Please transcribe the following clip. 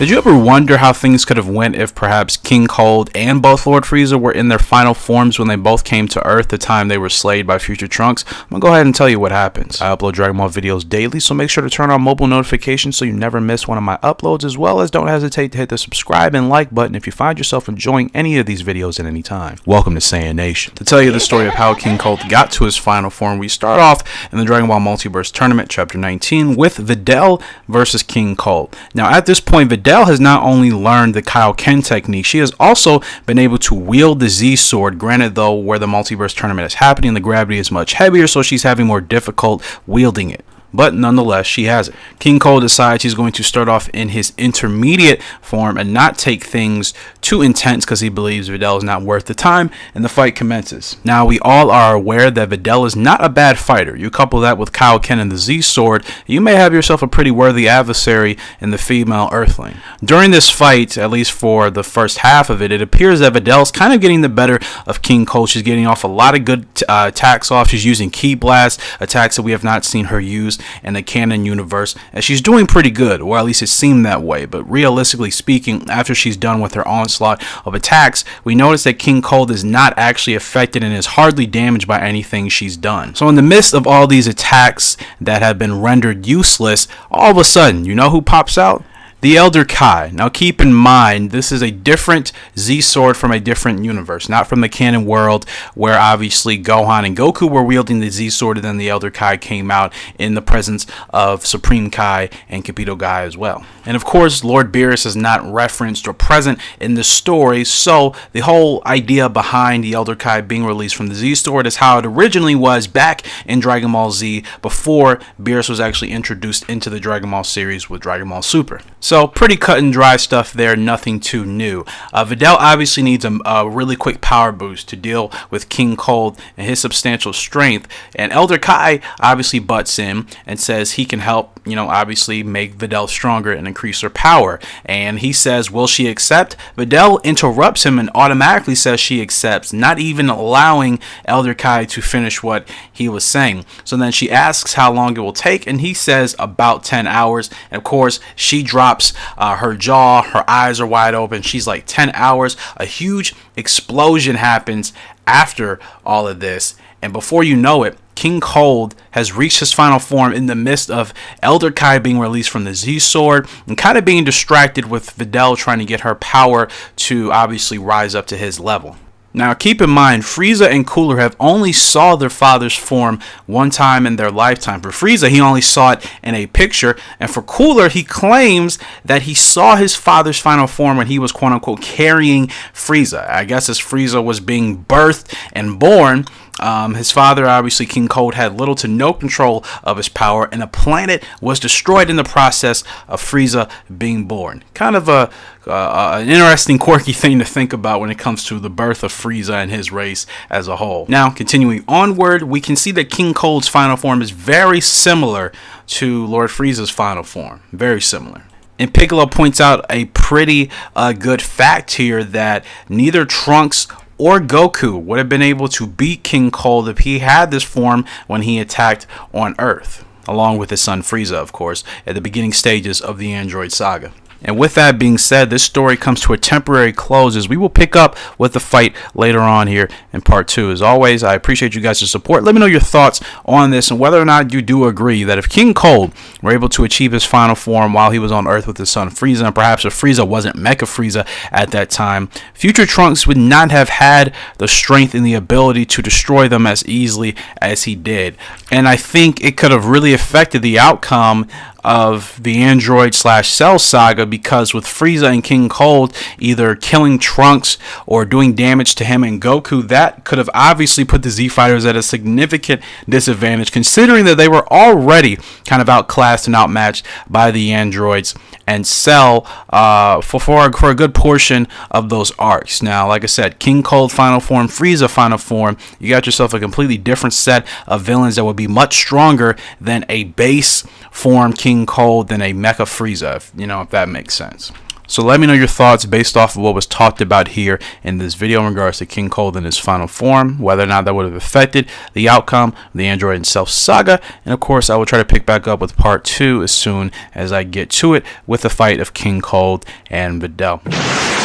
Did you ever wonder how things could have went if perhaps King Cold and both Lord Frieza were in their final forms when they both came to Earth the time they were slayed by future Trunks? I'm gonna go ahead and tell you what happens. I upload Dragon Ball videos daily, so make sure to turn on mobile notifications so you never miss one of my uploads, as well as don't hesitate to hit the subscribe and like button if you find yourself enjoying any of these videos at any time. Welcome to Saiyan Nation. To tell you the story of how King Cold got to his final form, we start off in the Dragon Ball Multiverse Tournament, Chapter 19, with Videl versus King Cold. Now, at this point, Videl has not only learned the Kaioken technique, she has also been able to wield the Z Sword. Granted, though, where the Multiverse Tournament is happening, the gravity is much heavier, so she's having more difficult wielding it. But nonetheless, she has it. King Cold decides he's going to start off in his intermediate form and not take things too intense because he believes Videl is not worth the time, and the fight commences. Now, we all are aware that Videl is not a bad fighter. You couple that with Kaioken and the Z Sword, you may have yourself a pretty worthy adversary in the female Earthling. During this fight, at least for the first half of it, it appears that Videl's kind of getting the better of King Cold. She's getting off a lot of good attacks off. She's using Ki Blast, attacks that we have not seen her use in the canon universe, and she's doing pretty good, or at least it seemed that way. But realistically speaking, after she's done with her onslaught of attacks, we notice that King Cold is not actually affected and is hardly damaged by anything she's done. So in the midst of all these attacks that have been rendered useless, all of a sudden, you know who pops out? The Elder Kai. Now keep in mind, this is a different Z Sword from a different universe, not from the canon world where obviously Gohan and Goku were wielding the Z Sword, and then the Elder Kai came out in the presence of Supreme Kai and Capito Kai as well. And of course, Lord Beerus is not referenced or present in the story, so the whole idea behind the Elder Kai being released from the Z Sword is how it originally was back in Dragon Ball Z before Beerus was actually introduced into the Dragon Ball series with Dragon Ball Super. So pretty cut and dry stuff there, nothing too new. Videl obviously needs a really quick power boost to deal with King Cold and his substantial strength, and Elder Kai obviously butts in and says he can help, obviously make Videl stronger and increase her power. And he says, will she accept? Videl interrupts him and automatically says she accepts, not even allowing Elder Kai to finish what he was saying. So then she asks how long it will take, and he says about 10 hours. And of course, she drops her jaw, her eyes are wide open. She's like, 10 hours. A huge explosion happens after all of this, and before you know it, King Cold has reached his final form in the midst of Elder Kai being released from the Z Sword and kind of being distracted with Videl trying to get her power to obviously rise up to his level. Now keep in mind, Frieza and Cooler have only saw their father's form one time in their lifetime. For Frieza, he only saw it in a picture, and for Cooler, he claims that he saw his father's final form when he was quote-unquote carrying Frieza. I guess as Frieza was being birthed and born, his father, obviously King Cold, had little to no control of his power, and the planet was destroyed in the process of Frieza being born. Kind of an interesting, quirky thing to think about when it comes to the birth of Frieza and his race as a whole. Now, continuing onward, we can see that King Cold's final form is very similar to Lord Frieza's final form. Very similar. And Piccolo points out a pretty good fact here, that neither Trunks or Goku would have been able to beat King Cold if he had this form when he attacked on Earth, along with his son Frieza, of course, at the beginning stages of the Android Saga. And with that being said, this story comes to a temporary close as we will pick up with the fight later on here in part 2. As always, I appreciate you guys' support. Let me know your thoughts on this and whether or not you do agree that if King Cold were able to achieve his final form while he was on Earth with his son Frieza, and perhaps if Frieza wasn't Mecha Frieza at that time, future Trunks would not have had the strength and the ability to destroy them as easily as he did. And I think it could have really affected the outcome of the Android/Cell saga, because with Frieza and King Cold either killing Trunks or doing damage to him and Goku, that could have obviously put the Z Fighters at a significant disadvantage, considering that they were already kind of outclassed and outmatched by the androids and Cell for a good portion of those arcs. Now, like I said, King Cold final form, Frieza final form, you got yourself a completely different set of villains that would be much stronger than a base form King Cold than a Mecha Frieza, if that makes sense. So let me know your thoughts based off of what was talked about here in this video in regards to King Cold in his final form, whether or not that would have affected the outcome of the Android and Self saga. And of course, I will try to pick back up with part 2 as soon as I get to it with the fight of King Cold and Videl.